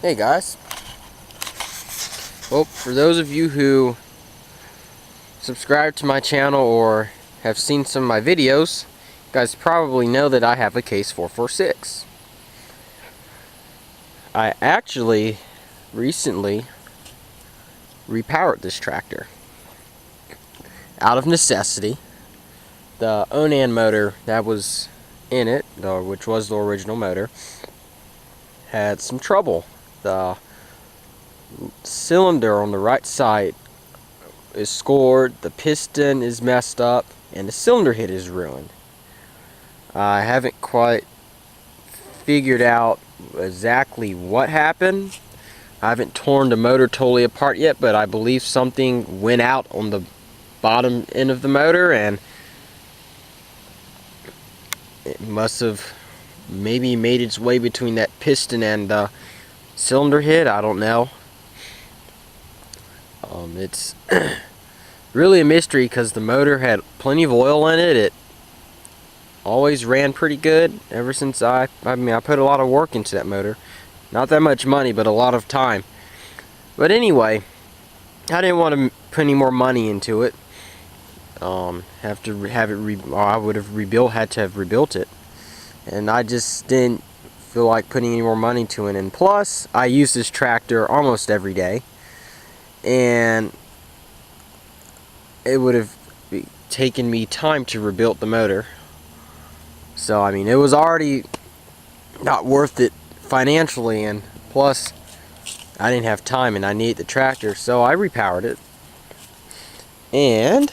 Hey guys. Well, for those of you who subscribe to my channel or have seen some of my videos, you guys probably know that I have a Case 446. I actually recently repowered this tractor out of necessity. The Onan motor that was in it, which was the original motor, had some trouble. The cylinder on the right side is scored, the piston is messed up, and the cylinder head is ruined. I haven't quite figured out exactly what happened. I haven't torn the motor totally apart yet, but I believe something went out on the bottom end of the motor, and it must have maybe made its way between that piston and the cylinder head. I don't know. It's really a mystery because the motor had plenty of oil in it. It always ran pretty good ever since I put a lot of work into that motor. Not that much money, but a lot of time. But anyway, I didn't want to put any more money into it. Have to have it I would have had to have rebuilt it, and I just didn't feel like putting any more money to it. And plus, I use this tractor almost every day, and it would have taken me time to rebuild the motor. So I mean, it was already not worth it financially, and plus I didn't have time and I needed the tractor, so I repowered it. And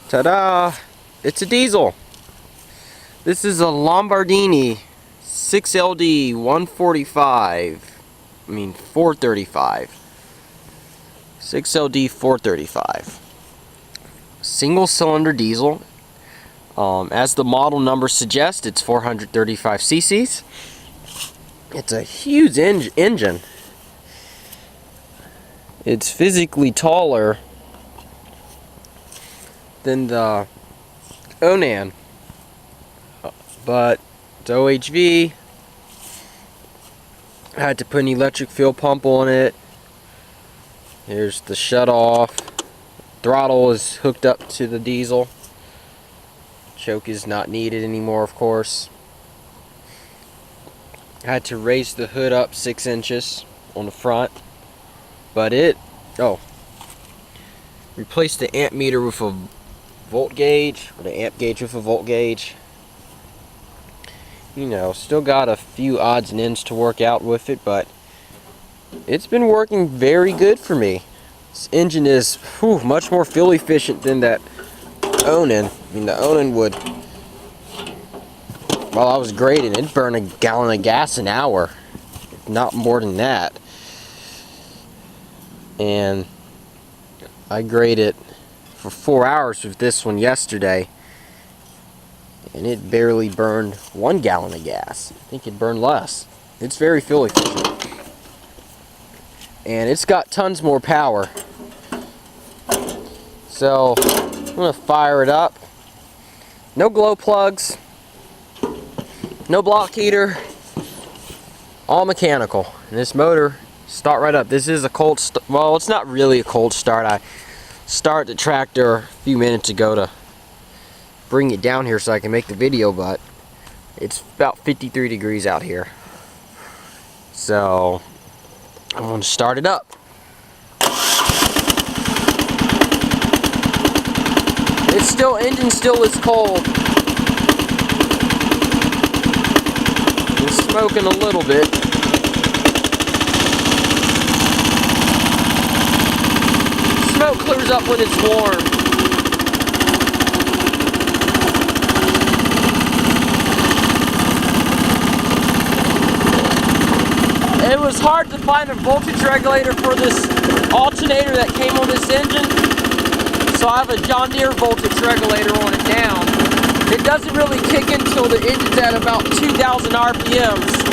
ta-da! It's a diesel. This is a Lombardini 6LD 435. 6LD 435. Single cylinder diesel. As the model number suggests, it's 435 cc's. It's a huge engine. It's physically taller than the Onan, but it's OHV. I had to put an electric fuel pump on it. Here's the shut off. Throttle is hooked up to the diesel. Choke is not needed anymore, of course. I had to raise the hood up 6 inches on the front, but replaced the amp meter with a volt gauge, or the amp gauge with a volt gauge. You know, still got a few odds and ends to work out with it, but it's been working very good for me. This engine is much more fuel efficient than that Onan. I mean, the Onan would, while I was grading, it'd burn a gallon of gas an hour, if not more than that. And I graded for 4 hours with this one yesterday, and it barely burned 1 gallon of gas. I think it burned less. It's very fuel efficient, and it's got tons more power. So I'm gonna fire it up. No glow plugs, no block heater, all mechanical. And this motor start right up. This is a cold well, it's not really a cold start. I started the tractor a few minutes ago to bring it down here so I can make the video, but it's about 53 degrees out here. So I'm going to start it up. Engine still is cold. It's smoking a little bit. Smoke clears up when it's warm. It was hard to find a voltage regulator for this alternator that came on this engine, so I have a John Deere voltage regulator on it now. It doesn't really kick in until the engine's at about 2,000 RPMs.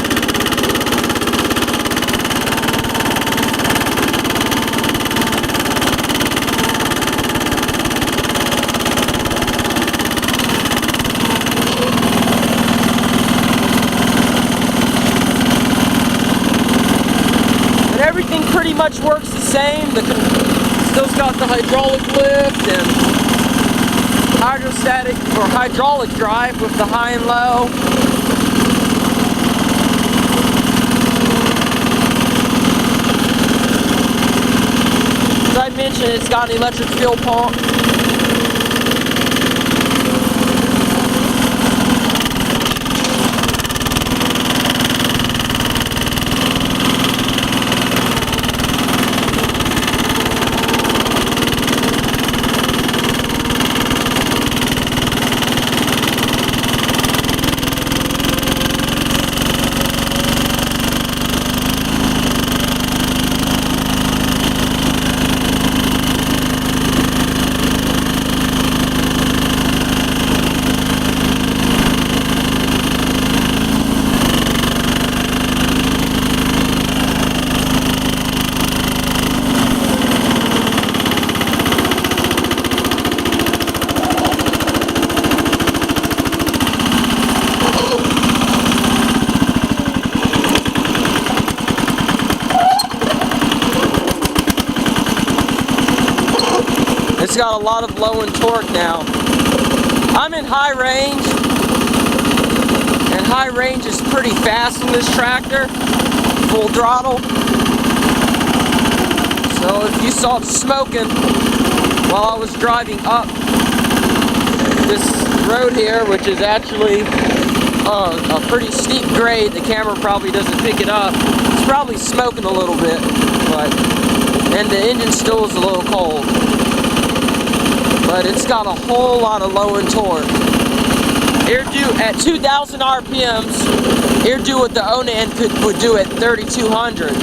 much works the same. Still's got the hydraulic lift and hydrostatic or hydraulic drive with the high and low. As I mentioned, it's got an electric fuel pump. It's got a lot of low end torque now. I'm in high range, and high range is pretty fast in this tractor, full throttle. So if you saw it smoking while I was driving up this road here, which is actually a pretty steep grade, the camera probably doesn't pick it up. It's probably smoking a little bit, and the engine still is a little cold. But it's got a whole lot of low end torque. Air due at 2,000 RPMs, air due what the Onan would do at 3,200.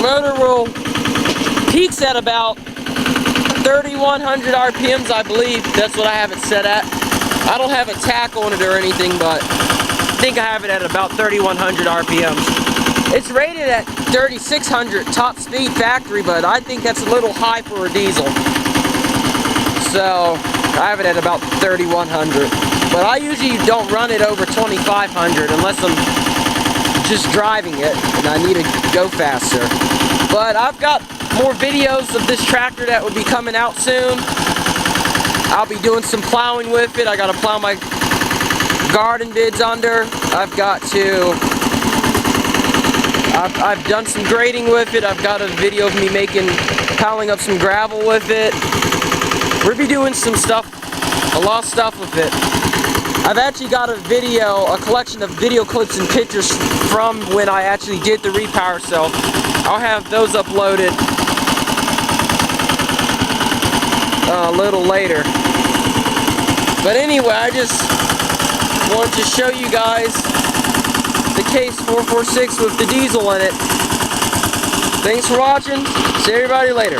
Motor peaks at about 3,100 RPMs, I believe. That's what I have it set at. I don't have a tack on it or anything, but I think I have it at about 3,100 RPMs. It's rated at 3,600 top speed factory, but I think that's a little high for a diesel. So I have it at about 3,100. But I usually don't run it over 2,500 unless I'm just driving it and I need to go faster. But I've got more videos of this tractor that will be coming out soon. I'll be doing some plowing with it. I got to plow my garden beds under. I've done some grading with it. I've got a video of me piling up some gravel with it. We'll be doing some stuff, a lot of stuff with it. I've actually got a collection of video clips and pictures from when I actually did the repower, so I'll have those uploaded a little later. But anyway, I just wanted to show you guys the Case 446 with the diesel in it. Thanks for watching. See everybody later.